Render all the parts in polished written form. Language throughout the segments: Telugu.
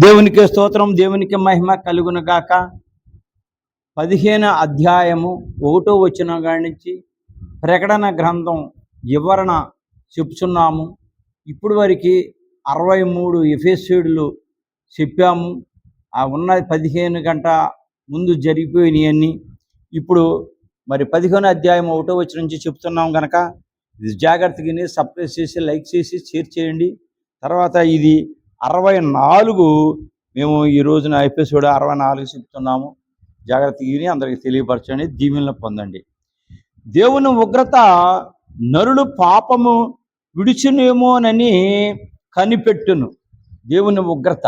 దేవునికి స్తోత్రం, దేవునికి మహిమ కలుగును గాక. 15 అధ్యాయము 1వ వచనం కాడి నుంచి ప్రకటన గ్రంథం వివరణ చెప్పుచున్నాము. ఇప్పుడు వరకు 63 ఎఫెసీయులు చెప్పాము. ఆ ఉన్న 15 గంట ముందు జరిగిపోయినాయన్నీ ఇప్పుడు మరి 15 అధ్యాయం 1వ వచనం నుంచి చెప్తున్నాం కనుక ఇది జాగ్రత్తగా సబ్స్క్రైబ్ చేసి లైక్ చేసి షేర్ చేయండి. తర్వాత ఇది 64 మేము ఈ రోజున ఎపిసోడ్ 64 చెప్తున్నాము. జాగ్రత్తగా అందరికి తెలియపరచండి, దీవెనలు పొందండి. దేవుని ఉగ్రత నరుడు పాపము విడిచునేమోనని కనిపెట్టును. దేవుని ఉగ్రత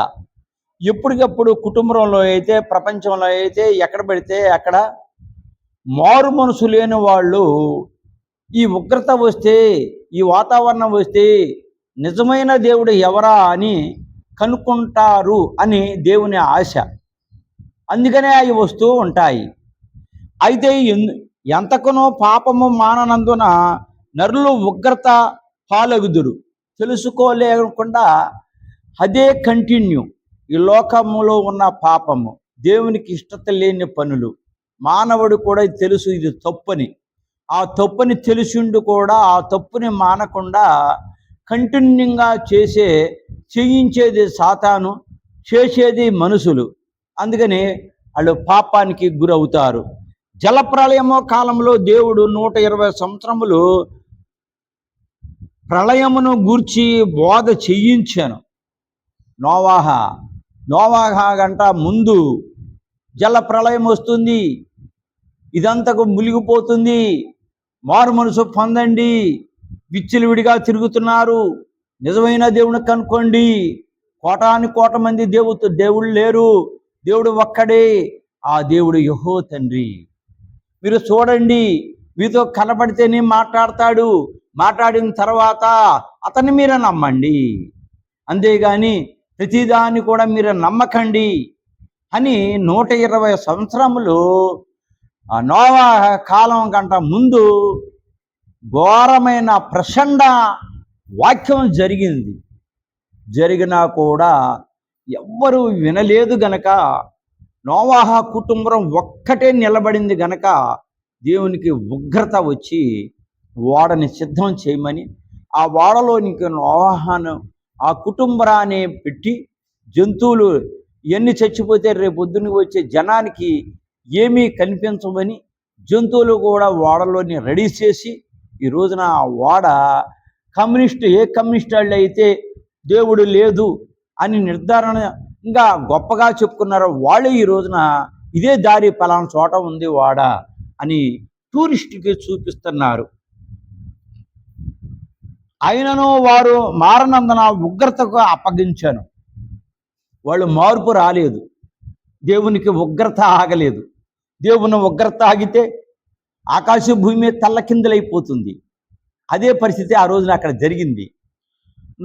ఎప్పటికప్పుడు కుటుంబంలో అయితే ప్రపంచంలో అయితే ఎక్కడ పెడితే అక్కడ మారు మనసు లేని వాళ్ళు ఈ ఉగ్రత వస్తే, ఈ వాతావరణం వస్తే నిజమైన దేవుడు ఎవరా అని కనుక్కుంటారు అని దేవుని ఆశ. అందుకనే అవి వస్తూ ఉంటాయి. అయితే ఎంతకునో పాపము మాననందున నరులు ఉగ్రత పాలగుదురు. తెలుసుకోలేకుండా అదే కంటిన్యూ. ఈ లోకములో ఉన్న పాపము, దేవునికి ఇష్టత లేని పనులు, మానవుడు కూడా తెలుసు ఇది తప్పని. ఆ తప్పుని తెలిసిండు కూడా ఆ తప్పుని మానకుండా కంటిన్యూగా చేయించేది సాతాను, చేసేది మనుషులు. అందుకని వాళ్ళు పాపానికి గురవుతారు. జలప్రళయమో కాలంలో దేవుడు 120 సంవత్సరములు ప్రళయమును గూర్చి బోధ చేయించాను. నోవాహ గంట ముందు జల ప్రళయం వస్తుంది, ఇదంతకు మునిగిపోతుంది, మారు మనసు పొందండి, విచ్చలవిడిగా తిరుగుతున్నారు, నిజమైన దేవుని కనుక్కోండి, కోట మంది దేవుళ్ళు లేరు, దేవుడు ఒక్కడే, ఆ దేవుడు యెహోవా తండ్రి. మీరు చూడండి, మీతో కనబడితేనే మాట్లాడతాడు, మాట్లాడిన తర్వాత అతన్ని మీరే నమ్మండి, అంతేగాని ప్రతిదాన్ని కూడా మీరు నమ్మకండి అని 120 సంవత్సరములు నోవాహ కాలం కంట ముందు ఘోరమైన ప్రచండ వాక్యం జరిగినా కూడా ఎవ్వరూ వినలేదు గనక, నోవాహ కుటుంబం ఒక్కటే నిలబడింది గనక దేవునికి ఉగ్రత వచ్చి ఓడని సిద్ధం చేయమని ఆ ఓడలోనికి నోవాహను ఆ కుటుంబరాన్ని పెట్టి, జంతువులు ఎన్ని చచ్చిపోతే రేపొద్దున వచ్చే జనానికి ఏమీ కనిపించమని జంతువులు కూడా ఓడలోని రెడీ చేసి, ఈ రోజున ఆ ఓడ కమ్యూనిస్ట్ వాళ్ళు అయితే దేవుడు లేదు అని నిర్ధారణ ఇంకా గొప్పగా చెప్పుకున్నారు. వాళ్ళు ఈ రోజున ఇదే దారి పలానా చోట ఉంది ఓడ అని టూరిస్టుకి చూపిస్తున్నారు. అయినను వారు మారనందున ఉగ్రతకు అప్పగించాను. వాళ్ళు మార్పు రాలేదు, దేవునికి ఉగ్రత ఆగలేదు. దేవుని ఉగ్రత ఆగితే ఆకాశ భూమి తల్లకిందులైపోతుంది. అదే పరిస్థితి ఆ రోజున అక్కడ జరిగింది.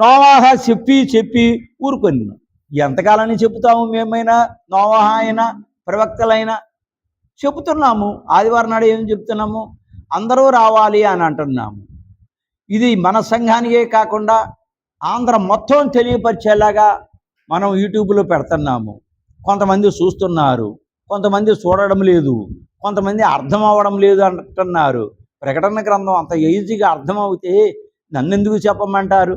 నోవాహ చెప్పి ఊరుకొని ఎంతకాలని చెబుతాము? మేమైనా నోవాహ అయినా ప్రవక్తలైనా చెబుతున్నాము. ఆదివారం నాడు ఏం చెప్తున్నాము? అందరూ రావాలి అని అంటున్నాము. ఇది మన సంఘానికే కాకుండా ఆంధ్ర మొత్తం తెలియపరిచేలాగా మనం యూట్యూబ్లో పెడుతున్నాము. కొంతమంది చూస్తున్నారు, కొంతమంది చూడడం లేదు, కొంతమంది అర్థం అవ్వడం లేదు అంటున్నారు. ప్రకటన గ్రంథం అంత ఈజీగా అర్థం అవుతే నన్ను ఎందుకు చెప్పమంటారు?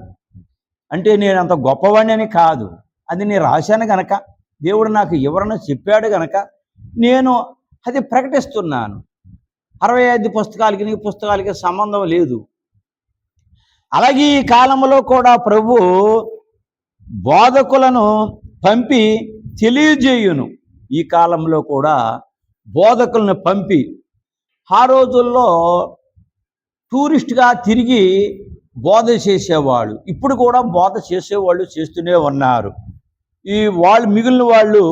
అంటే నేను అంత గొప్పవాడిని అని కాదు, అది నేను రాశాను గనక, దేవుడు నాకు వివరణ చెప్పాడు గనక నేను అది ప్రకటిస్తున్నాను. 65 పుస్తకాలకి సంబంధం లేదు. అలాగే ఈ కాలంలో కూడా ప్రభు బోధకులను పంపి తెలియజేయును. ఈ కాలంలో కూడా బోధకులను పంపి, ఆ రోజుల్లో టూరిస్ట్గా తిరిగి బోధ చేసేవాళ్ళు, ఇప్పుడు కూడా బోధ చేసేవాళ్ళు చేస్తూనే ఉన్నారు. మిగిలిన వాళ్ళు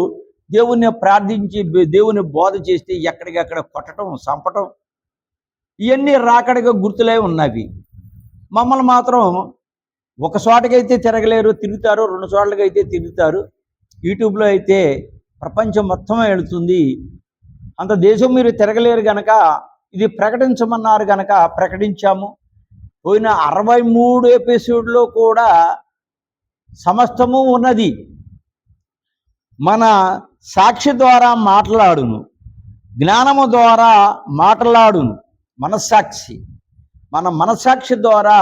దేవుణ్ణి ప్రార్థించి దేవుని బోధ చేస్తే ఎక్కడికక్కడ కొట్టడం, చంపటం, ఇవన్నీ రాకడగా గుర్తులే ఉన్నవి. మమ్మల్ని మాత్రం ఒక చోటకైతే తిరగలేరు, తిరుగుతారు, 2 చోట్లకైతే తిరుగుతారు. యూట్యూబ్లో అయితే ప్రపంచం మొత్తం వెళుతుంది. అంత దేశం మీరు తిరగలేరు గనక ఇది ప్రకటించమన్నారు గనక ప్రకటించాము. పోయిన 63 ఎపిసోడ్లో కూడా సమస్తము ఉన్నది. మన సాక్షి ద్వారా మాట్లాడును, జ్ఞానము ద్వారా మాట్లాడును. మనస్సాక్షి, మన మనస్సాక్షి ద్వారా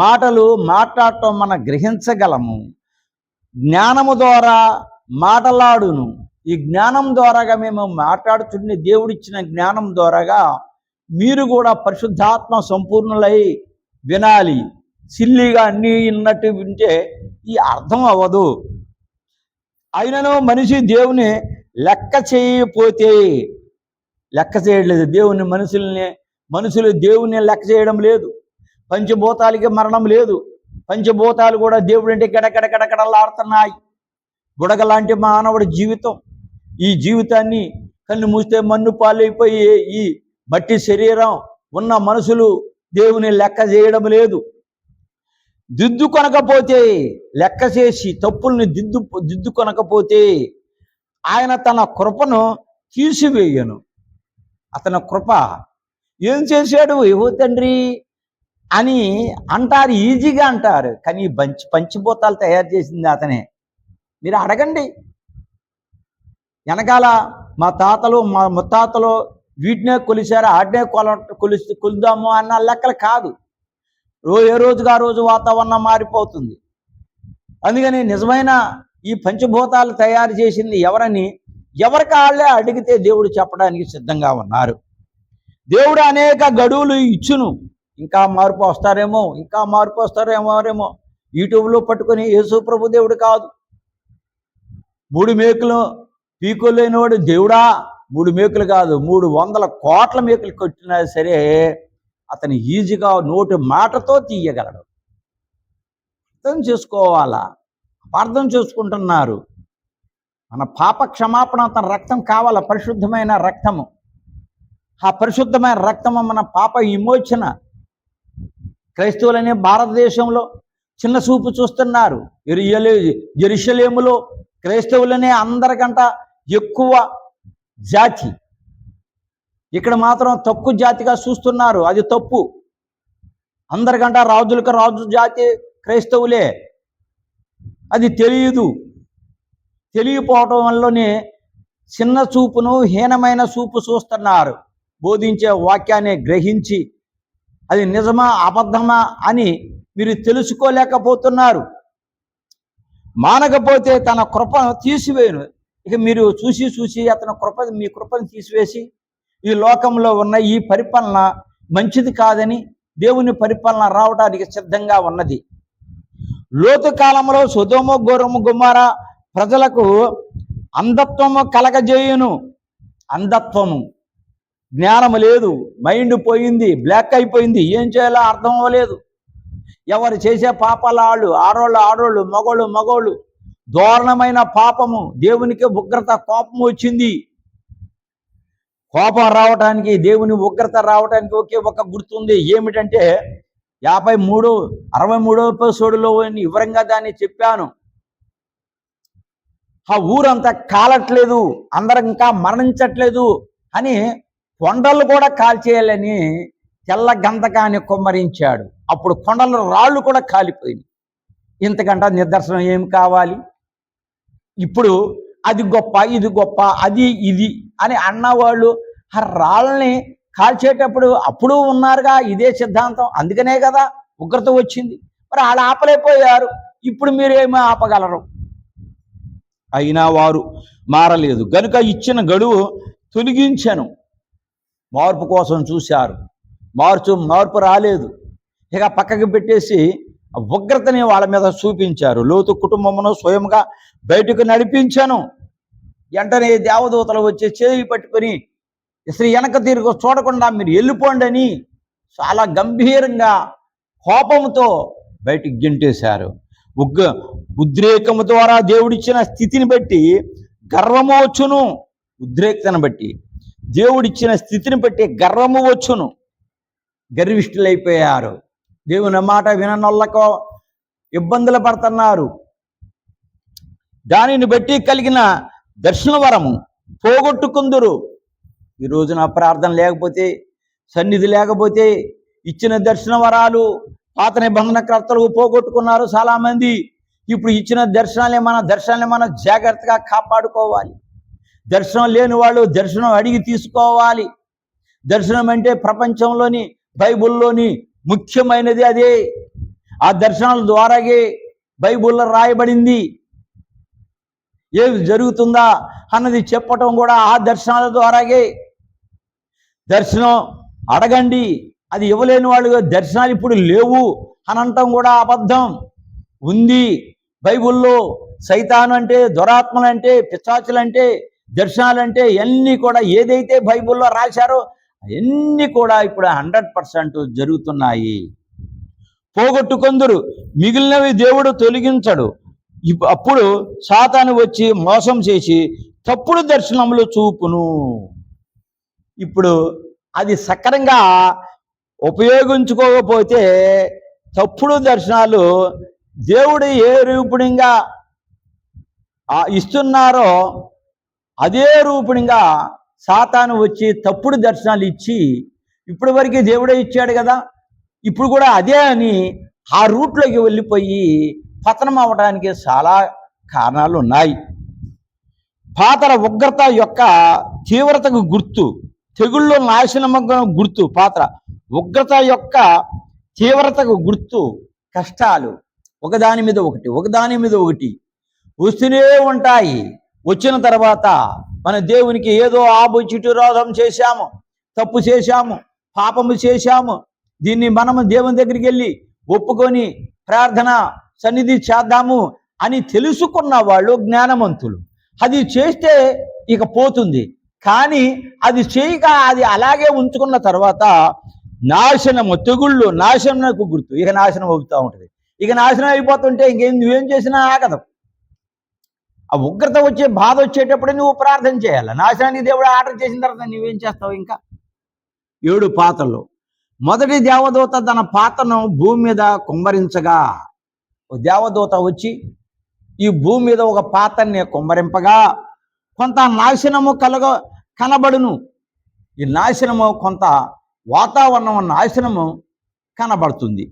మాటలు మాట్లాడటం మనం గ్రహించగలము. జ్ఞానము ద్వారా మాట్లాడును. ఈ జ్ఞానం ద్వారాగా మేము మాట్లాడుతున్న దేవుడిచ్చిన జ్ఞానం ద్వారాగా మీరు కూడా పరిశుద్ధాత్మ సంపూర్ణులై వినాలి. సిల్లిగా అన్నీ విన్నట్టు వింటే ఈ అర్థం అవ్వదు. అయినను మనిషి దేవుని లెక్క చేయకపోతే, లెక్క చేయట్లేదు దేవుని మనుషులు దేవుని లెక్క చేయడం లేదు. పంచభూతాలకి మరణం లేదు. పంచభూతాలు కూడా దేవుడు అంటే గడగడగడగడలాడుతున్నాయి. బుడగ లాంటి మానవుడి జీవితం. ఈ జీవితాన్ని కన్ను మూస్తే మన్ను పాలైపోయి ఈ మట్టి శరీరం ఉన్న మనుషులు దేవుని లెక్క చేయడం లేదు. దిద్దు కొనకపోతే, లెక్క చేసి తప్పుల్ని దిద్దు కొనకపోతే ఆయన తన కృపను తీసివేయను. అతని కృప ఏం చేశాడు ఏవో తండ్రి అని అంటారు, ఈజీగా అంటారు. కానీ పంచిభూతాలు తయారు చేసింది అతనే. మీరు అడగండి. వెనకాల మా తాతలు మా ముత్తాతలు వీటినే కొలిశారు, ఆడనే కొలుద్దాము అన్న లెక్కలు కాదు. ఏ రోజుగా రోజు వాతావరణం మారిపోతుంది. అందుకని నిజమైన ఈ పంచభూతాలు తయారు చేసింది ఎవరని ఎవరికి వాళ్ళే అడిగితే దేవుడు చెప్పడానికి సిద్ధంగా ఉన్నారు. దేవుడు అనేక గడువులు ఇచ్చును. ఇంకా మార్పు వస్తారేమో యూట్యూబ్లో పట్టుకొని యేసు ప్రభు దేవుడు కాదు. 3 మేకులు పీకోలేనివాడు దేవుడా? 3 మేకులు కాదు, 300 కోట్ల మేకులు కొట్టినా సరే అతను ఈజీగా నోటి మాటతో తీయగలడు. అర్థం చేసుకోవాలా? అపార్థం చేసుకుంటున్నారు. మన పాప క్షమాపణ అతని రక్తం కావాల, పరిశుద్ధమైన రక్తము. ఆ పరిశుద్ధమైన రక్తము మన పాప విమోచన. క్రైస్తవులనే భారతదేశంలో చిన్న చూపు చూస్తున్నారు. యెరూషలేములో క్రైస్తవులనే అందరికంట ఎక్కువ జాతి, ఇక్కడ మాత్రం తక్కువ జాతిగా చూస్తున్నారు. అది తప్పు. అందరికంట రాజులకు రాజు జాతి క్రైస్తవులే. అది తెలియపోవటం వల్లనే చిన్న చూపును, హీనమైన చూపు చూస్తున్నారు. బోధించే వాక్యాన్ని గ్రహించి అది నిజమా అబద్ధమా అని మీరు తెలుసుకోలేకపోతున్నారు. మానకపోతే తన కృపను తీసివేయను. ఇక మీరు చూసి అతని మీ కృపను తీసివేసి ఈ లోకంలో ఉన్న ఈ పరిపాలన మంచిది కాదని దేవుని పరిపాలన రావడానికి సిద్ధంగా ఉన్నది. లోతు కాలంలో సొదొమ గొమొర్రా ప్రజలకు అంధత్వము కలగజేయును. అంధత్వము, జ్ఞానము లేదు, మైండ్ పోయింది, బ్లాక్ అయిపోయింది. ఏం చేయాలో అర్థం అవ్వలేదు. ఎవరు చేసే పాపాలు ఆడోళ్ళు మగోళ్ళు దారుణమైన పాపము. దేవునికి ఉగ్రత, కోపం వచ్చింది. కోపం రావటానికి, దేవుని ఉగ్రత రావటానికి ఒకే ఒక గుర్తుంది. ఏమిటంటే 63వ ఎపిసోడులో వివరంగా దాన్ని చెప్పాను. ఆ ఊరంతా కాలట్లేదు, అందరూ ఇంకా మరణించట్లేదు అని కొండలు కూడా కాల్చేయాలని తెల్ల గంధకాన్ని కుమ్మరించాడు. అప్పుడు కొండల రాళ్ళు కూడా కాలిపోయింది. ఇంతకంటే నిదర్శనం ఏం కావాలి? ఇప్పుడు అది గొప్ప, ఇది గొప్ప, అది ఇది అని అన్నవాళ్ళు ఆ రాళ్ళని కాల్చేటప్పుడు అప్పుడు ఉన్నారుగా. ఇదే సిద్ధాంతం. అందుకనే కదా ఉగ్రత వచ్చింది. మరి వాళ్ళు ఆపలేకపోయారు. ఇప్పుడు మీరేమో ఆపగలరు? అయినా వారు మారలేదు గనుక ఇచ్చిన గడువు తొలగించాను. మార్పు కోసం చూశారు, మార్పు రాలేదు. ఇక పక్కకి పెట్టేసి ఉగ్రతని వాళ్ళ మీద చూపించారు. లోతు కుటుంబమును స్వయంగా బయటకు నడిపించాను. వెంటనే దేవదూతలు వచ్చి చేయి పట్టుకొని ఇసలు వెనక తిరిగి చూడకుండా మీరు వెళ్ళిపోండి అని చాలా గంభీరంగా కోపంతో బయటికి గెంటేశారు. ఉద్రేకము ద్వారా దేవుడిచ్చిన స్థితిని బట్టి గర్వము వచ్చును. ఉద్రేకతను బట్టి, దేవుడిచ్చిన స్థితిని బట్టి గర్వము వచ్చును. గర్విష్ఠులైపోయారు. దేవుని మాట విననొల్లకు ఇబ్బందులు పడుతున్నారు. దానిని బట్టి కలిగిన దర్శన వరము పోగొట్టుకుందురు. ఈ రోజున ప్రార్థన లేకపోతే, సన్నిధి లేకపోతే ఇచ్చిన దర్శన వరాలు పాత నిబంధన కర్తలు పోగొట్టుకున్నారు చాలామంది. ఇప్పుడు ఇచ్చిన దర్శనాలే మనం జాగ్రత్తగా కాపాడుకోవాలి. దర్శనం లేని వాళ్ళు దర్శనం అడిగి తీసుకోవాలి. దర్శనం అంటే ప్రపంచంలోని బైబిల్లోని ముఖ్యమైనది అదే. ఆ దర్శనాల ద్వారాగే బైబిల్లో రాయబడింది. ఏది జరుగుతుందా అన్నది చెప్పటం కూడా ఆ దర్శనాల ద్వారాగే. దర్శనం అడగండి, అది ఇవ్వలేని వాళ్ళు దర్శనాలు ఇప్పుడు లేవు అని అంటాం కూడా అబద్ధం. ఉంది బైబిల్లో. సైతాను అంటే, దురాత్మలంటే, పిశాచులంటే, దర్శనాలంటే అన్నీ కూడా ఏదైతే బైబిల్లో రాశారో అవన్నీ కూడా ఇప్పుడు 100% జరుగుతున్నాయి. పోగొట్టుకొందరు, మిగిలినవి దేవుడు తొలగించడు. అప్పుడు సాతాను వచ్చి మోసం చేసి తప్పుడు దర్శనములు చూపును. ఇప్పుడు అది సక్రంగా ఉపయోగించుకోకపోతే తప్పుడు దర్శనాలు దేవుడు ఏ రూపంగా ఇస్తున్నారో అదే రూపంగా సాతాను వచ్చి తప్పుడు దర్శనాలు ఇచ్చి, ఇప్పటి వరకు దేవుడే ఇచ్చాడు కదా, ఇప్పుడు కూడా అదే అని ఆ రూట్లోకి వెళ్ళిపోయి పతనం అవ్వడానికి చాలా కారణాలు ఉన్నాయి. పాతర ఉగ్రత యొక్క తీవ్రతకు గుర్తు, తెగుళ్ళు నాశనమగ్గ గుర్తు. పాత్ర ఉగ్రత యొక్క తీవ్రతకు గుర్తు కష్టాలు ఒకదాని మీద ఒకటి వస్తూనే ఉంటాయి. వచ్చిన తర్వాత మన దేవునికి ఏదో ఆబుచిటురోధం చేశాము, తప్పు చేశాము, పాపము చేశాము, దీన్ని మనము దేవుని దగ్గరికి వెళ్ళి ఒప్పుకొని ప్రార్థన సన్నిధి చేద్దాము అని తెలుసుకున్న వాళ్ళు జ్ఞానవంతులు. అది చేస్తే ఇక పోతుంది. కానీ అది చేయక అది అలాగే ఉంచుకున్న తర్వాత నాశనము, తెగుళ్ళు నాశనకు గుర్తు. ఇక నాశనం అవుతూ ఉంటుంది. ఇక నాశనం అయిపోతుంటే నువ్వేం చేసినా ఆగదు. ఆ ఉగ్రత వచ్చే బాధ వచ్చేటప్పుడు నువ్వు ప్రార్థన చేయాలి. నాశనానికి దేవుడు ఆర్డర్ చేసిన తర్వాత నువ్వేం చేస్తావు? ఇంకా 7 పాత్రలు. మొదటి దేవదూత తన పాత్రను భూమి మీద కుమ్మరించగా, దేవదూత వచ్చి ఈ భూమి మీద ఒక పాత్రని కుమ్మరింపగా కొంత నాశనము కనబడును. ఈ నాశనము కొంత వాతావరణం నాశనము కనబడుతుంది.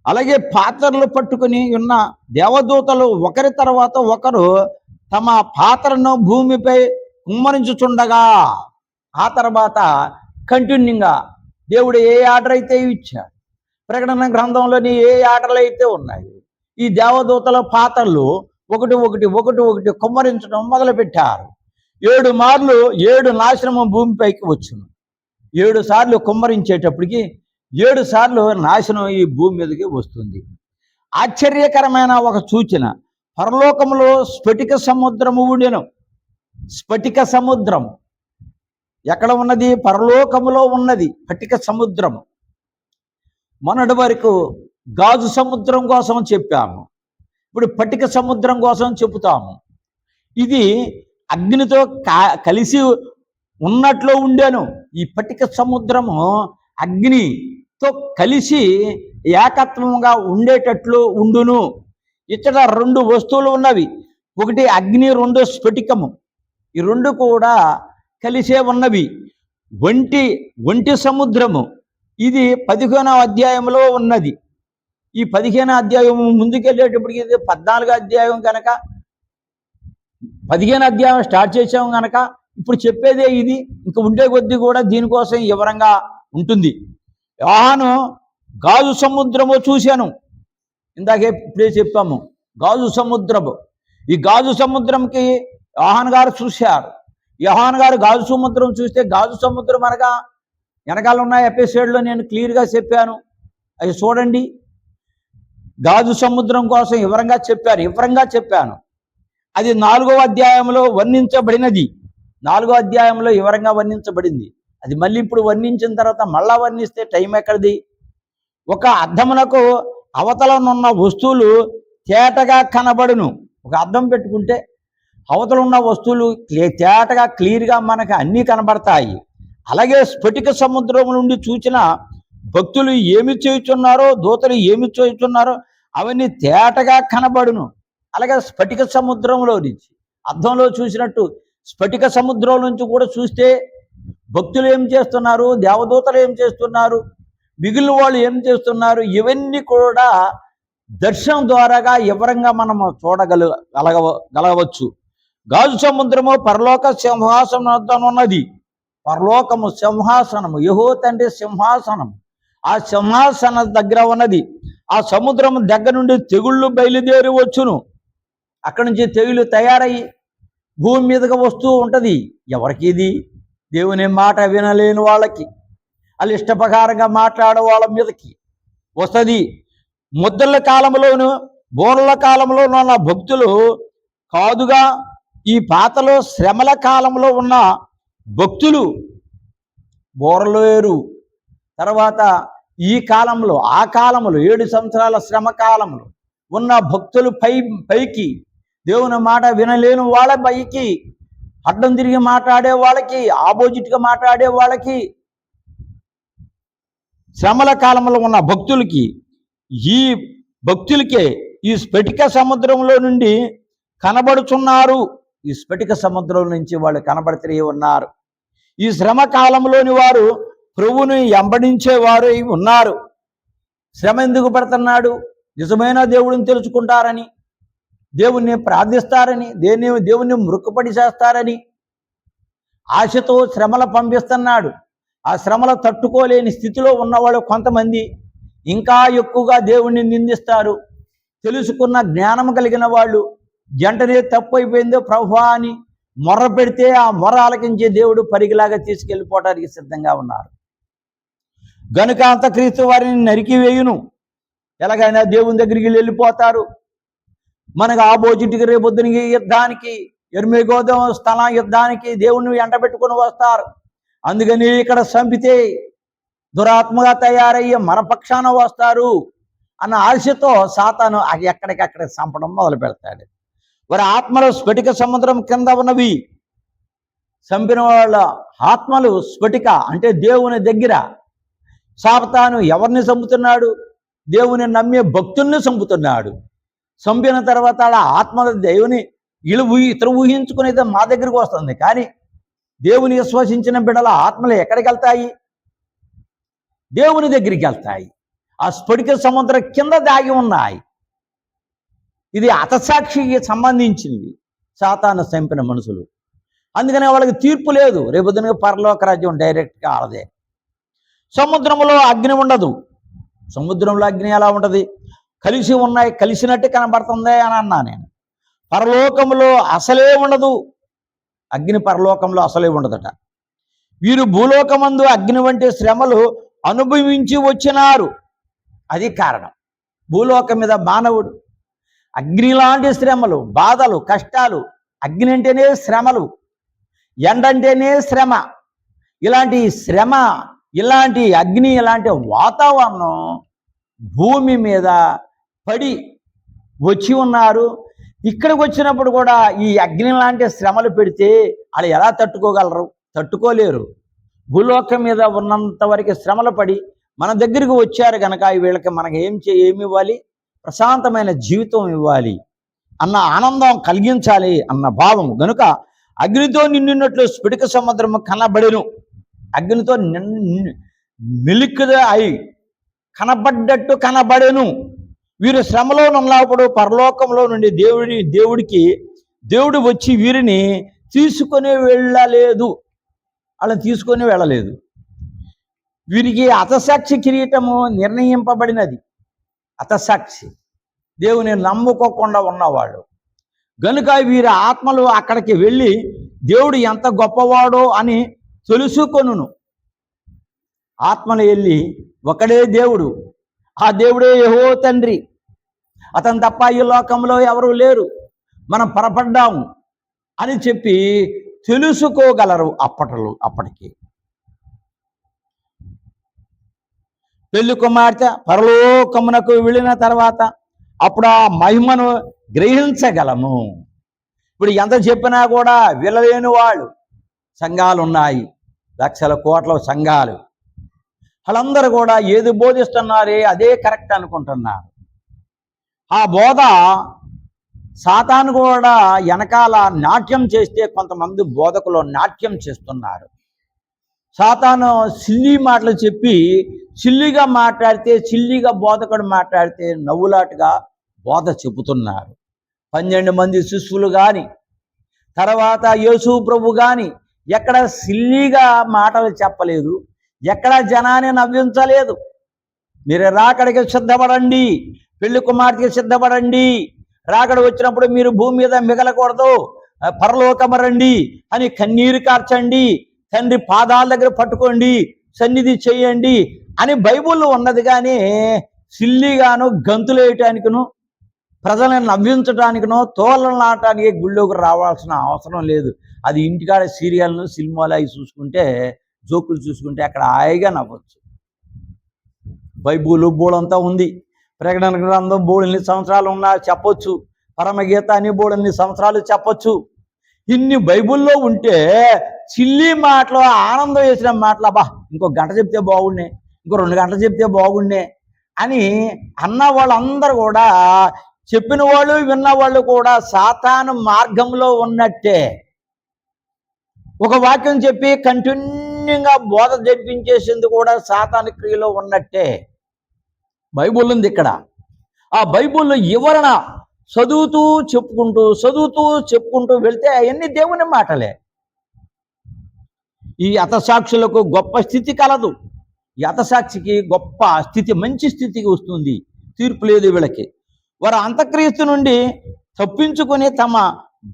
అలాగే పాత్రలు పట్టుకుని ఉన్న దేవదూతలు ఒకరి తర్వాత ఒకరు తమ పాత్రను భూమిపై కుమ్మరించుచుండగా, ఆ తర్వాత కంటిన్యూగా దేవుడు ఏ ఆర్డర్ అయితే ఇచ్చాడు, ప్రకటన గ్రంథంలోని ఏ ఆర్డర్లు అయితే ఉన్నాయి, ఈ దేవదూతల పాత్రలు ఒకటి కుమ్మరించడం మొదలుపెట్టారు. 7 మార్లు 7 నాశనము భూమిపైకి వచ్చును. 7 సార్లు కుమ్మరించేటప్పటికి 7 సార్లు నాశనం ఈ భూమి మీదకి వస్తుంది. ఆశ్చర్యకరమైన ఒక సూచన, పరలోకములో స్ఫటిక సముద్రము ఉండెను. స్ఫటిక సముద్రం ఎక్కడ ఉన్నది? పరలోకములో ఉన్నది స్ఫటిక సముద్రము. మొన్నటి వరకు గాజు సముద్రం కోసం చెప్పాము, ఇప్పుడు స్ఫటిక సముద్రం కోసం చెబుతాము. ఇది అగ్నితో కలిసి ఉన్నట్లు ఉండేను. ఈ స్ఫటిక సముద్రము అగ్నితో కలిసి ఏకత్వంగా ఉండేటట్లు ఉండును. ఇక్కడ 2 వస్తువులు ఉన్నవి, ఒకటి అగ్ని, 2 స్ఫటికము. ఈ 2 కూడా కలిసే ఉన్నవి. ఒంటి సముద్రము ఇది 15వ అధ్యాయంలో ఉన్నది. ఈ 15వ అధ్యాయం ముందుకెళ్ళేటప్పటికి ఇది 14వ అధ్యాయం కనుక 15వ అధ్యాయం స్టార్ట్ చేసాము కనుక ఇప్పుడు చెప్పేదే ఇది. ఇంకా ఉండే కొద్దీ కూడా దీనికోసం వివరంగా ఉంటుంది. యోహాను గాజు సముద్రము చూశాను. ఇందాకే ఇప్పుడే చెప్పాము గాజు సముద్రము. ఈ గాజు సముద్రంకి యోహాను గారు చూశారు. యోహాను గారు గాజు సముద్రం చూస్తే, గాజు సముద్రం అనగా వెనకాల ఉన్న ఎపిసోడ్లో నేను క్లియర్గా చెప్పాను, అవి చూడండి. గాజు సముద్రం కోసం వివరంగా చెప్పాను. అది 4వ అధ్యాయంలో వర్ణించబడినది. 4వ అధ్యాయంలో వివరంగా వర్ణించబడింది. అది మళ్ళీ ఇప్పుడు వర్ణించిన తర్వాత మళ్ళా వర్ణిస్తే టైం ఎక్కడిది? ఒక అద్దమునకు అవతలనున్న వస్తువులు తేటగా కనబడును. ఒక అద్దం పెట్టుకుంటే అవతల ఉన్న వస్తువులు తేటగా క్లియర్గా మనకు అన్నీ కనబడతాయి. అలాగే స్ఫటిక సముద్రం నుండి చూచిన భక్తులు ఏమి చేయుచున్నారో, దూతలు ఏమి చేయుచున్నారో అవన్నీ తేటగా కనబడును. అలాగే స్ఫటిక సముద్రంలో నుంచి అద్దంలో చూసినట్టు స్ఫటిక సముద్రం నుంచి కూడా చూస్తే భక్తులు ఏం చేస్తున్నారు, దేవదూతలు ఏం చేస్తున్నారు, మిగిలిన వాళ్ళు ఏం చేస్తున్నారు, ఇవన్నీ కూడా దర్శనం ద్వారాగా వివరంగా మనము చూడగలగవచ్చు. గాజు సముద్రము పరలోక సింహాసనం వద్ద ఉన్నది. పరలోకము సింహాసనము, యెహోవా తండ్రి సింహాసనం, ఆ సింహాసన దగ్గర ఉన్నది. ఆ సముద్రం దగ్గర నుండి తెగుళ్ళు బయలుదేరి వచ్చును. అక్కడి నుంచి తెగులు తయారయ్యి భూమి మీదగా వస్తూ ఉంటుంది. ఎవరికి ఇది? దేవుని మాట వినలేని వాళ్ళకి, వాళ్ళు ఇష్టప్రకారంగా మాట్లాడే వాళ్ళ మీదకి వస్తుంది. ముద్దల కాలంలోను బోర్ల కాలంలోనూ ఉన్న భక్తులు కాదుగా, ఈ పాతలో శ్రమల కాలంలో ఉన్న భక్తులు బోరలు వేరు. తర్వాత ఈ కాలంలో, ఆ కాలంలో 7 సంవత్సరాల శ్రమ కాలంలో ఉన్న భక్తులు పైకి దేవుని మాట వినలేని వాళ్ళ పైకి, అడ్డం తిరిగి మాట్లాడే వాళ్ళకి, ఆపోజిట్గా మాట్లాడే వాళ్ళకి, శ్రమల కాలంలో ఉన్న భక్తులకి, ఈ భక్తులకే ఈ స్ఫటిక సముద్రంలో నుండి కనబడుచున్నారు. ఈ స్ఫటిక సముద్రం నుంచి వాళ్ళు కనబడుతూ ఉన్నారు. ఈ శ్రమ కాలంలోని వారు ప్రభువుని వెంబడించేవారు ఉన్నారు. శ్రమ ఎందుకు పడుతున్నాడు? నిజమైన దేవుడిని తెలుసుకుంటారని, దేవుణ్ణి ప్రార్థిస్తారని, దేవుణ్ణి మృక్కుపడి చేస్తారని ఆశతో శ్రమలు పంపిస్తున్నాడు. ఆ శ్రమలు తట్టుకోలేని స్థితిలో ఉన్నవాళ్ళు కొంతమంది ఇంకా ఎక్కువగా దేవుణ్ణి నిందిస్తారు. తెలుసుకున్న జ్ఞానం కలిగిన వాళ్ళు జంటనే తప్పు అయిపోయిందో ప్రభువా అని మొర్ర పెడితే ఆ మొర్ర ఆలకించే దేవుడు పరిగిలాగా తీసుకెళ్ళిపోవడానికి సిద్ధంగా ఉన్నారు. గనుక అంతక్రీస్తు వారిని నరికి వేయును. ఎలాగైనా దేవుని దగ్గరికి వెళ్ళిపోతారు. మనకు ఆపోజిట్కి రేపొద్దునికి యుద్ధానికి, ఎర్మెగోదం స్థలం యుద్ధానికి దేవుణ్ణి ఎండబెట్టుకుని వస్తారు. అందుకని ఇక్కడ చంపితే దురాత్మగా తయారయ్యే మన పక్షాన వస్తారు అన్న ఆశతో సాతాను ఎక్కడికక్కడ చంపడం మొదలు పెడతాడు. వారి ఆత్మలు స్ఫటిక సముద్రం కింద ఉన్నవి. చంపిన వాళ్ళ ఆత్మలు స్ఫటిక అంటే దేవుని దగ్గర. సాతాను ఎవరిని చంపుతున్నాడు? దేవుని నమ్మే భక్తుల్ని చంపుతున్నాడు. చంపిన తర్వాత ఆత్మల దేవుని ఇతరు ఊహించుకునేది మా దగ్గరికి వస్తుంది. కానీ దేవుని విశ్వసించిన బిడ్డల ఆత్మలు ఎక్కడికి వెళ్తాయి? దేవుని దగ్గరికి వెళ్తాయి. ఆ స్ఫటిక సముద్రం కింద దాగి ఉన్నాయి. ఇది హతసాక్షికి సంబంధించింది. సాతాను చంపిన మనుషులు. అందుకనే వాళ్ళకి తీర్పు లేదు. రేపొద్దున పరలోక రాజ్యం డైరెక్ట్గా ఆడదే. సముద్రంలో అగ్ని ఉండదు. సముద్రంలో అగ్ని ఎలా ఉంటుంది? కలిసి ఉన్నాయి, కలిసినట్టు కనబడుతుంది అని అన్నా నేను. పరలోకంలో అసలే ఉండదు అగ్ని. పరలోకంలో అసలే ఉండదట. వీరు భూలోకమందు అగ్ని వంటి శ్రమలు అనుభవించి వచ్చినారు. అది కారణం. భూలోకం మీద మానవుడు అగ్ని లాంటి శ్రమలు, బాధలు, కష్టాలు. అగ్ని అంటేనే శ్రమలు, ఎండంటేనే శ్రమ. ఇలాంటి శ్రమ, ఇలాంటి అగ్ని, ఇలాంటి వాతావరణం భూమి మీద పడి వచ్చి ఉన్నారు. ఇక్కడికి వచ్చినప్పుడు కూడా ఈ అగ్ని లాంటి శ్రమలు పెడితే వాళ్ళు ఎలా తట్టుకోగలరు? తట్టుకోలేరు. భూలోకం మీద ఉన్నంత వరకు శ్రమలు పడి మన దగ్గరికి వచ్చారు కనుక వీళ్ళకి మనకి ఏమి ఇవ్వాలి? ప్రశాంతమైన జీవితం ఇవ్వాలి అన్న ఆనందం కలిగించాలి అన్న భావం. కనుక అగ్నితో నిండినట్లు స్ఫటిక సముద్రము కనబడెను. అగ్నితో మిలికిగా అయి కనబడ్డట్టు కనబడెను. వీరు శ్రమలో ఉన్నప్పుడు పరలోకంలో నుండి దేవుడు వచ్చి వీరిని తీసుకొని వెళ్ళలేదు. వాళ్ళని తీసుకొని వెళ్ళలేదు. వీరికి హతసాక్షి కిరీటము నిర్ణయింపబడినది. హతసాక్షి దేవుని నమ్ముకోకుండా ఉన్నవాళ్ళు. గనుక వీరి ఆత్మలు అక్కడికి వెళ్ళి దేవుడు ఎంత గొప్పవాడో అని తెలుసుకొనును. ఆత్మలు వెళ్ళి ఒకడే దేవుడు, ఆ దేవుడే యెహోవా తండ్రి, అతను తప్ప ఈ లోకంలో ఎవరు లేరు, మనం పొరపడ్డాము అని చెప్పి తెలుసుకోగలరు. అప్పటికి పెళ్లి కుమార్తె పరలోకమునకు వెళ్ళిన తర్వాత అప్పుడు ఆ మహిమను గ్రహించగలము. ఇప్పుడు ఎంత చెప్పినా కూడా వినలేని వాళ్ళు సంఘాలు ఉన్నాయి, లక్షల కోట్ల సంఘాలు. వాళ్ళందరూ కూడా ఏది బోధిస్తున్నారే అదే కరెక్ట్ అనుకుంటున్నారు. ఆ బోధ సాతాను కూడా వెనకాల నాట్యం చేస్తే కొంతమంది బోధకులు నాట్యం చేస్తున్నారు. సాతాను సిల్లీ మాటలు చెప్పి సిల్లిగా మాట్లాడితే, సిల్లిగా బోధకుడు మాట్లాడితే నవ్వులాటుగా బోధ చెబుతున్నారు. 12 మంది శిష్యులు కానీ, తర్వాత యేసు ప్రభు కానీ ఎక్కడ సిల్లీగా మాటలు చెప్పలేదు, ఎక్కడ జనాన్ని నవ్వించలేదు. మీరు రాకడికి సిద్ధపడండి, పెళ్లి కుమార్తెకి సిద్ధపడండి, రాకడ వచ్చినప్పుడు మీరు భూమి మీద మిగలకూడదు, పరలోకము రండి అని కన్నీరు కార్చండి, తండ్రి పాదాల దగ్గర పట్టుకోండి, సన్నిధి చేయండి అని బైబుల్లో ఉన్నది. కానీ సిల్లిగాను గంతులేయటానికిను ప్రజలను నవ్వించడానికినో తోళ్ళను నాటానికి గుళ్ళోకి రావాల్సిన అవసరం లేదు. అది ఇంటికాడ సీరియల్ను సినిమాలు అవి చూసుకుంటే, జోకులు చూసుకుంటే అక్కడ హాయిగా నవ్వచ్చు. బైబుల్ బోడంతా ఉంది. ప్రకటన గ్రంథం బోడెన్ని సంవత్సరాలు ఉన్నా చెప్పొచ్చు, పరమగీత అని బోడెన్ని సంవత్సరాలు చెప్పొచ్చు. ఇన్ని బైబుల్లో ఉంటే చిల్లి మాటలు, ఆనందం వేసిన మాటలు, అబ్బా ఇంకో గంట చెప్తే బాగుండే, ఇంకో 2 గంటలు చెప్తే బాగుండే అని అన్న వాళ్ళందరూ కూడా, చెప్పిన వాళ్ళు విన్నవాళ్ళు కూడా సాతాను మార్గంలో ఉన్నట్టే. ఒక వాక్యం చెప్పి కంటిన్యూగా బోధ జరిపించేసింది కూడా సాతాను క్రియలో ఉన్నట్టే. బైబుల్ ఉంది ఇక్కడ. ఆ బైబుల్ వివరణ చదువుతూ చెప్పుకుంటూ వెళ్తే అవన్నీ దేవుని మాటలే. ఈ హతసాక్షులకు గొప్ప స్థితి కలదు. ఈ హతసాక్షికి గొప్ప స్థితి, మంచి స్థితికి వస్తుంది. తీర్పు లేదు వీళ్ళకి. వారు అంతక్రీస్తు నుండి తప్పించుకొని తమ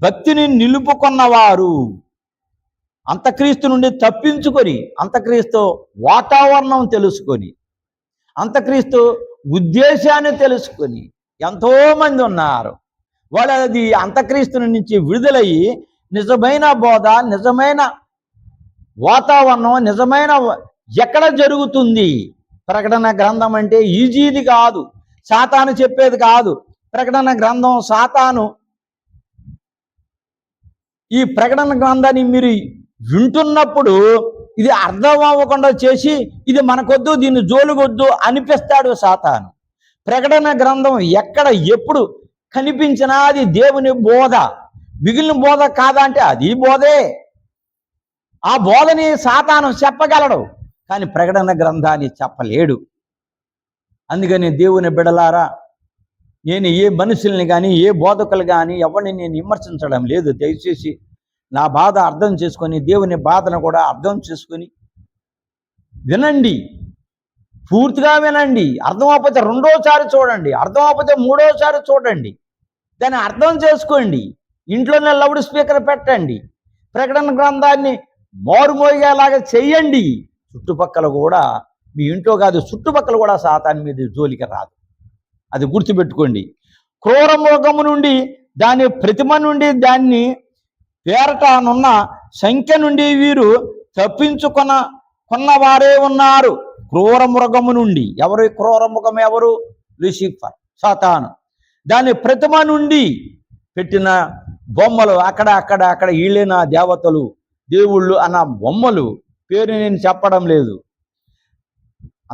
భక్తిని నిలుపుకున్నవారు. అంతక్రీస్తు నుండి తప్పించుకొని, అంతక్రీస్తు వాతావరణం తెలుసుకొని, అంతక్రీస్తు ఉద్దేశాన్ని తెలుసుకొని ఎంతోమంది ఉన్నారు. వాళ్ళు అది అంతక్రీస్తు నుంచి విడుదలయ్యి నిజమైన బోధ, నిజమైన వాతావరణం, నిజమైన ఎక్కడ జరుగుతుంది. ప్రకటన గ్రంథం అంటే ఈజీది కాదు, సాతాను చెప్పేది కాదు. ప్రకటన గ్రంథం సాతాను ఈ ప్రకటన గ్రంథాన్ని మీరు వింటున్నప్పుడు ఇది అర్థం అవ్వకుండా చేసి, ఇది మనకొద్దు, దీన్ని జోలుగొద్దు అనిపిస్తాడు సాతాను. ప్రకటన గ్రంథం ఎక్కడ ఎప్పుడు కనిపించినా అది దేవుని బోధ. మిగిలిన బోధ కాదా అంటే అది బోధే. ఆ బోధని సాతాను చెప్పగలడు, కానీ ప్రకటన గ్రంథాన్ని చెప్పలేడు. అందుకని దేవుని బిడలారా, నేను ఏ మనుషుల్ని కానీ ఏ బోధకులు కానీ ఎవరిని నేను విమర్శించడం లేదు. దయచేసి నా బాధ అర్థం చేసుకొని, దేవుని బాధను కూడా అర్థం చేసుకొని వినండి, పూర్తిగా వినండి. అర్థం అవ్వకపోతే 2వ చూడండి, అర్థం అవ్వకపోతే 3వ చూడండి, దాన్ని అర్థం చేసుకోండి. ఇంట్లోనే లౌడ్ స్పీకర్ పెట్టండి, ప్రకటన గ్రంథాన్ని మారుమోగేలాగా చెయ్యండి. చుట్టుపక్కల కూడా, మీ ఇంట్లో కాదు చుట్టుపక్కల కూడా సాతాను మీద జోలికి రాదు. అది గుర్తుపెట్టుకోండి. క్రూర మృగము నుండి, దాని ప్రతిమ నుండి, దాన్ని పేరటనున్న సంఖ్య నుండి వీరు తప్పించుకొన్నవారే ఉన్నారు. క్రూర మృగము నుండి. ఎవరు క్రూర మృగం? ఎవరు? లూసిఫర్, సాతాను. దాని ప్రతిమ నుండి పెట్టిన బొమ్మలు, అక్కడ వీళ్ళేన దేవతలు, దేవుళ్ళు అన్న బొమ్మలు, పేరు నేను చెప్పడం లేదు,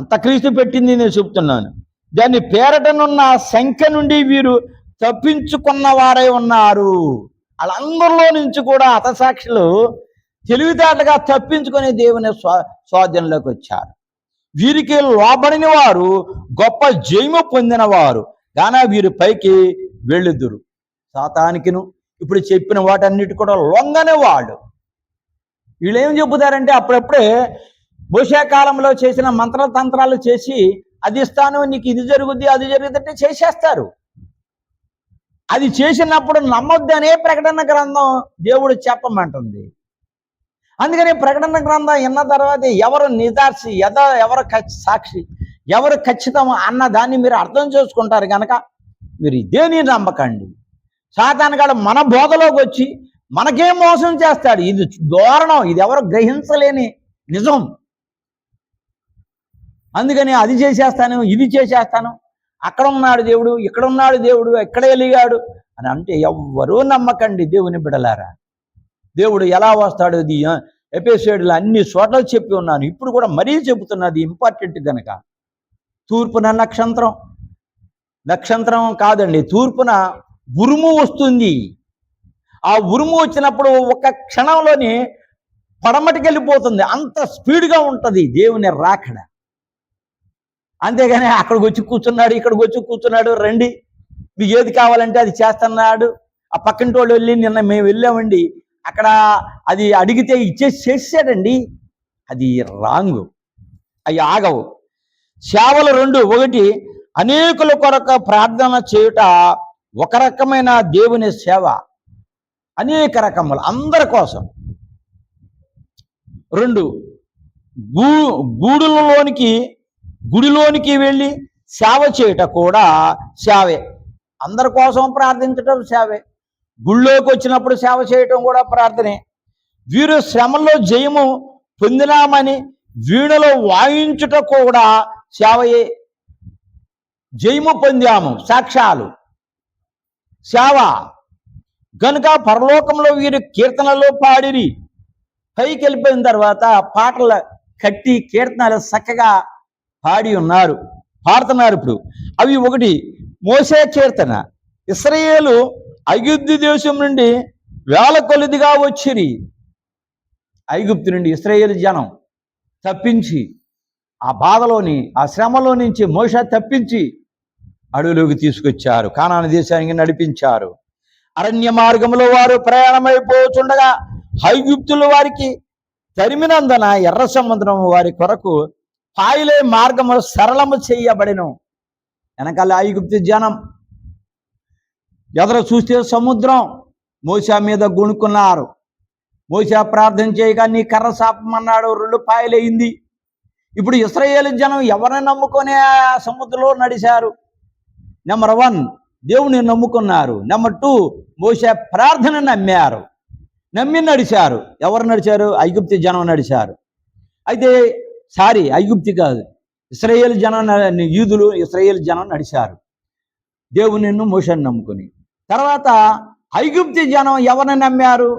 అంతక్రీస్తు పెట్టింది నేను చెప్తున్నాను. దాన్ని పేరటనున్న సంఖ్య నుండి వీరు తప్పించుకున్న వారై ఉన్నారు. వాళ్ళందరిలో నుంచి కూడా హతసాక్షులు తెలివితేటగా తప్పించుకొని దేవుని స్వాధీనంలోకి వచ్చారు. వీరికి లోబడిన వారు గొప్ప జయము పొందిన వారు, కానీ వీరి పైకి వెళ్ళుదురు. సాతానికిను ఇప్పుడు చెప్పిన వాటన్నిటి కూడా లొంగనే వాడు. వీళ్ళు ఏం చెబుతారంటే, అప్పుడప్పుడే భవిష్యకాలంలో చేసిన మంత్రతంత్రాలు చేసి, అది ఇస్తాను, నీకు ఇది జరుగుద్ది, అది జరుగుతుంటే చేసేస్తారు. అది చేసినప్పుడు నమ్మొద్దనే ప్రకటన గ్రంథం దేవుడు చెప్పమంటుంది. అందుకని ప్రకటన గ్రంథం విన్న తర్వాత ఎవరు నిదార్చి, ఎవరు సాక్షి, ఎవరు ఖచ్చితం అన్న దాన్ని మీరు అర్థం చేసుకుంటారు కనుక మీరు ఇదేని నమ్మకండి. సాతానుగాడు మన బోధలోకి వచ్చి మనకేం మోసం చేస్తాడు. ఇది దూరణం, ఇది ఎవరు గ్రహించలేని నిజం. అందుకని అది చేసేస్తాను, ఇది చేసేస్తాను, అక్కడ ఉన్నాడు దేవుడు, ఇక్కడ ఉన్నాడు దేవుడు, ఎక్కడ వెలిగాడు అని అంటే ఎవ్వరూ నమ్మకండి దేవుని బిడలారా. దేవుడు ఎలా వస్తాడు, అది ఎపిసోడ్లో అన్ని చోట్ల చెప్పి ఉన్నాను, ఇప్పుడు కూడా మరీ చెబుతున్నది ఇంపార్టెంట్ కనుక. తూర్పున నక్షత్రం కాదండి, తూర్పున ఉరుము వస్తుంది. ఆ ఉరుము వచ్చినప్పుడు ఒక క్షణంలోని పడమటికి వెళ్ళిపోతుంది. అంత స్పీడ్గా ఉంటుంది దేవుని రాకడ. అంతేగాని అక్కడికి వచ్చి కూర్చున్నాడు, ఇక్కడికి వచ్చి కూర్చున్నాడు, రండి మీకు ఏది కావాలంటే అది చేస్తున్నాడు. ఆ పక్కింటి వాళ్ళు వెళ్ళి నిన్న మేము వెళ్ళామండి, అక్కడ అది అడిగితే చేసాడండి. అది రాంగు, అవి ఆగవు. సేవలు రెండు, ఒకటి అనేకుల కొరకు ప్రార్థన చేయుట ఒక రకమైన దేవుని సేవ, అనేక రకములు అందరి కోసం. రెండు, గుడిలోనికి వెళ్ళి సేవ చేయుట కూడా సేవే. అందరి కోసం ప్రార్థించటం సేవే, గుళ్ళోకి వచ్చినప్పుడు సేవ చేయటం కూడా ప్రార్థనే. వీరు శ్రమలో జయము పొందినామని వీణలో వాయించుట కూడా సేవయే. జయము పొందాము, సాక్ష్యాలు, సేవ. గనుక పరలోకంలో వీరు కీర్తనలో పాడిరి. పైకి వెళ్ళిపోయిన తర్వాత పాటలు కట్టి కీర్తనలు చక్కగా పాడి ఉన్నారు, పాడుతున్నారు. ఇప్పుడు అవి ఒకటి మోసే కీర్తన. ఇశ్రాయేలు ఐగుప్తు దేశం నుండి వేల కొలదిగా వచ్చిరి. ఐగుప్తు నుండి ఇశ్రాయేలు జనం తప్పించి, ఆ బాధలోని ఆ శ్రమలో నుంచి మోషే తప్పించి అడవిలోకి తీసుకొచ్చారు, కానాను దేశానికి నడిపించారు. అరణ్య మార్గంలో వారు ప్రయాణమైపోతుండగా ఐగుప్తులు వారికి తరిమినందున ఎర్ర సముద్రం వారి కొరకు పాయలే మార్గము సరళము చేయబడెను. వెనకాల ఐగుప్తు జనం, ఎదురు చూస్తే సముద్రం. మోషే మీద గుణుకున్నారు. మోషే ప్రార్థన చేయగా నీ కర్ర సాపమన్నాడు, 2 పాయలైంది. ఇప్పుడు ఇశ్రాయేలు జనం ఎవరిని నమ్ముకొని ఆ సముద్రంలో నడిచారు? నెంబర్ 1 దేవుని నమ్ముకున్నారు. నెంబర్ 2 మోషే ప్రార్థన నమ్మారు, నమ్మి నడిచారు. ఎవరు నడిచారు? ఐగుప్తు జనం నడిచారు. అయితే ఐగుప్తు కాదు, ఇశ్రాయేలు జనం, యూదులు ఇశ్రాయేలు జనం నడిచారు దేవుని మోషేని నమ్ముకుని. తర్వాత ఐగుప్తు జనం ఎవరిని నమ్మారు?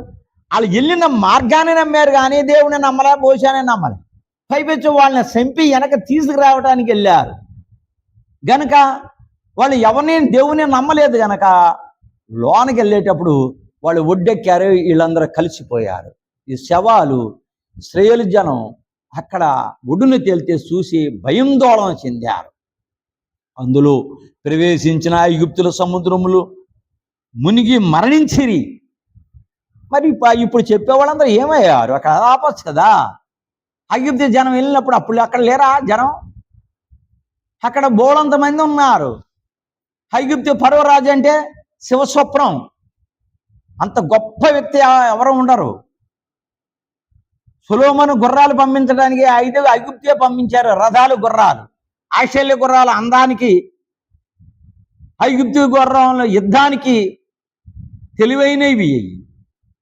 వాళ్ళు వెళ్ళిన మార్గాన్ని నమ్మారు, కానీ దేవుని నమ్మలే, మోషేని నమ్మలే. పైపెచ్చు వాళ్ళని చంపి వెనక తీసుకురావడానికి వెళ్ళారు గనక వాళ్ళు ఎవరిని దేవుని నమ్మలేదు గనక లోనికి వెళ్ళేటప్పుడు వాళ్ళు ఒడ్డెక్కారు, వీళ్ళందరూ కలిసిపోయారు. ఈ శవాలు ఇశ్రాయేలు జనం అక్కడ ఒడ్డును తేలితే చూసి భయాందోళన చెందారు. అందులో ప్రవేశించిన ఐగుప్తుల సముద్రములు మునిగి మరణించిరి. మరి ఇప్పుడు చెప్పేవాళ్ళందరూ ఏమయ్యారు? అక్కడ ఆపచ్చు కదా. ఐగుప్తు జనం వెళ్ళినప్పుడు అప్పుడు అక్కడ లేరా జనం? అక్కడ బోళంత మంది ఉన్నారు. ఐగుప్తు ఫరోరాజు అంటే శివస్వప్నం, అంత గొప్ప వ్యక్తి ఎవరు ఉండరు. సొలొమోను గుర్రాలు పంపించడానికి 5 ఐగుప్తే పంపించారు, రథాలు, గుర్రాలు. ఆస్ట్రేలియా గుర్రాలు అందానికి, ఐగుప్తు గుర్రంలో యుద్ధానికి తెలివైనవి.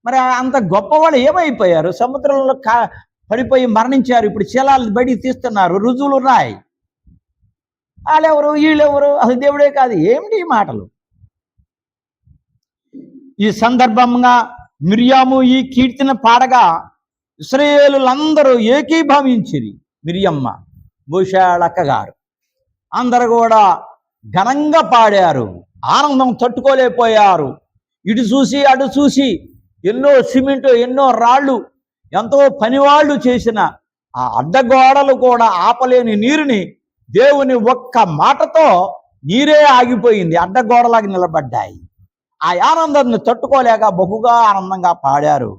మరి అంత గొప్పవాళ్ళు ఏమైపోయారు? సముద్రంలో పడిపోయి మరణించారు. ఇప్పుడు శీలాలు బయటికి తీస్తున్నారు, రుజువులు ఉన్నాయి. వాళ్ళెవరు, వీళ్ళెవరు? అసలు దేవుడే కాదు. ఏమిటి ఈ మాటలు? ఈ సందర్భంగా మిర్యాము ఈ కీర్తన పాడగా ఇశ్రాయేలులందరూ ఏకీభవించిరి. మిరియమ్మ, మోషే అక్కగారు అందరూ కూడా ఘనంగా పాడారు, ఆనందం తట్టుకోలేకపోయారు. ఇటు చూసి అటు చూసి ఎన్నో సిమెంటు, ఎన్నో రాళ్ళు, ఎంతో పనివాళ్ళు చేసిన ఆ అడ్డగోడలు కూడా ఆపలేని నీరుని దేవుని ఒక్క మాటతో నీరే ఆగిపోయింది, అడ్డగోడలాగా నిలబడ్డాయి. ఆ ఆనందాన్ని తట్టుకోలేక బహుగా ఆనందంగా పాడారు.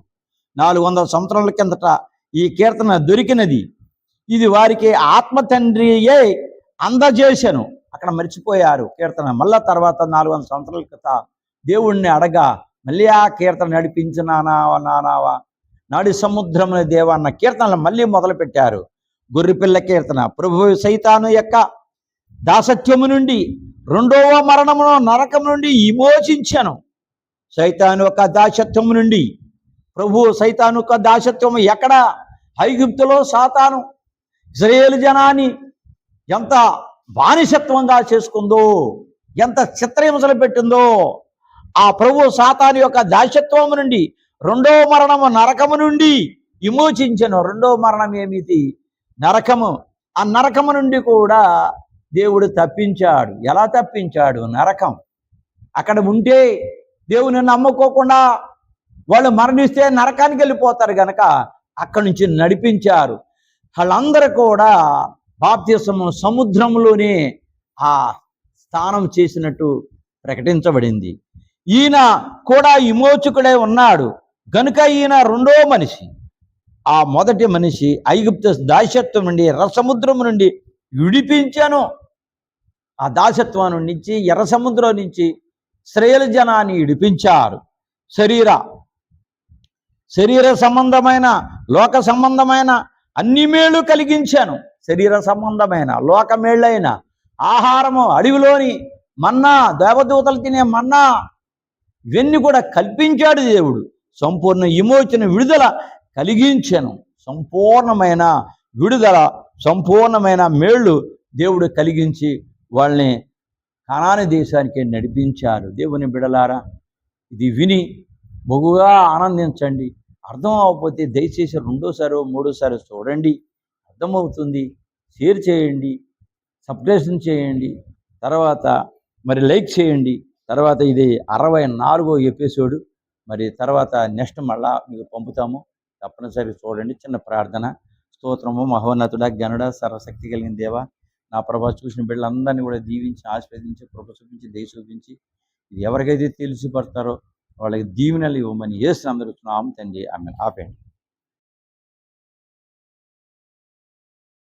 400 సంవత్సరాల కిందట ఈ కీర్తన దొరికినది. ఇది వారికి ఆత్మ తండ్రియే అందజేశాను. అక్కడ మర్చిపోయారు కీర్తన. మళ్ళా తర్వాత 400 సంవత్సరాల క్రితం దేవుణ్ణి అడగా మళ్ళీ ఆ కీర్తన నడిపించినావా నాడి సముద్రమున దేవ అన్న కీర్తనలు మళ్ళీ మొదలు పెట్టారు. గొర్రెపిల్ల కీర్తన. ప్రభువు సైతాను యొక్క దాసత్యము నుండి, 2వ మరణమును, నరకం నుండి విమోచించాను. సైతాను యొక్క దాసత్వము నుండి, ప్రభువు సైతాను యొక్క దాసత్వము ఎక్కడ? ఐగుప్తులో సాతాను ఇశ్రాయేలు జనాన్ని ఎంత బానిసత్వంగా చేసుకుందో, ఎంత చిత్రహింసలు పెట్టిందో. ఆ ప్రభు సాతాను యొక్క దాసత్వము నుండి, 2వ మరణము, నరకము నుండి విమోచించను. 2వ మరణం ఏమిటి? నరకము. ఆ నరకము నుండి కూడా దేవుడు తప్పించాడు. ఎలా తప్పించాడు? నరకం. అక్కడ ఉంటే దేవుని నమ్ముకోకుండా వాళ్ళు మరణిస్తే నరకానికి వెళ్ళిపోతారు గనక అక్కడి నుంచి నడిపించారు. వాళ్ళందరూ కూడా బాప్తిస్మము సముద్రంలోనే ఆ స్నానం చేసినట్టు ప్రకటించబడింది. ఈయన కూడా విమోచకుడై ఉన్నాడు గనుక ఈయన రెండో మనిషి. ఆ మొదటి మనిషి ఐగుప్తు దాస్యత్వం నుండి ఎర్ర సముద్రం నుండి విడిపించాను. ఆ దాసత్వం నుంచి ఎర్ర సముద్రం నుంచి ఇశ్రాయేలు జనాన్ని విడిపించారు. శరీర సంబంధమైన లోక సంబంధమైన అన్ని మేళ్ళు కలిగించాను. శరీర సంబంధమైన లోక మేళ్ళైన ఆహారము, అడవిలోని మన్నా, దేవదూతలు తినే మన్నా, ఇవన్నీ కూడా కల్పించాడు దేవుడు. సంపూర్ణ విమోచన విడుదల కలిగించాను. సంపూర్ణమైన విడుదల, సంపూర్ణమైన మేళ్ళు దేవుడు కలిగించి వాళ్ళని కనాను దేశానికి నడిపించారు. దేవుని బిడలారా, ఇది విని బహుగా ఆనందించండి. అర్థం అవ్వకపోతే దయచేసి రెండోసారో మూడోసారో చూడండి, అర్థమవుతుంది. షేర్ చేయండి, సబ్స్క్రిప్షన్ చేయండి, తర్వాత మరి లైక్ చేయండి. తర్వాత ఇది 64వ ఎపిసోడ్. మరి తర్వాత నెక్స్ట్ మళ్ళా మీకు పంపుతాము, తప్పనిసరిగా చూడండి. చిన్న ప్రార్థన. స్తోత్రము మహోన్నతుడా, గనుడ, సర్వశక్తి కలిగిన దేవ, నా ప్రభా, చూసిన బిడ్డలందరినీ కూడా దీవించి, ఆశీర్వదించి, కృప చూపించి, దయ చూపించి, ఇది ఎవరికైతే తెలిసిపడతారో వాళ్ళకి దీవెనలు ఇవ్వమని యేసు నామములో అడుగుతున్నాము తండ్రి. ఆమేన్. ఆపేయండి.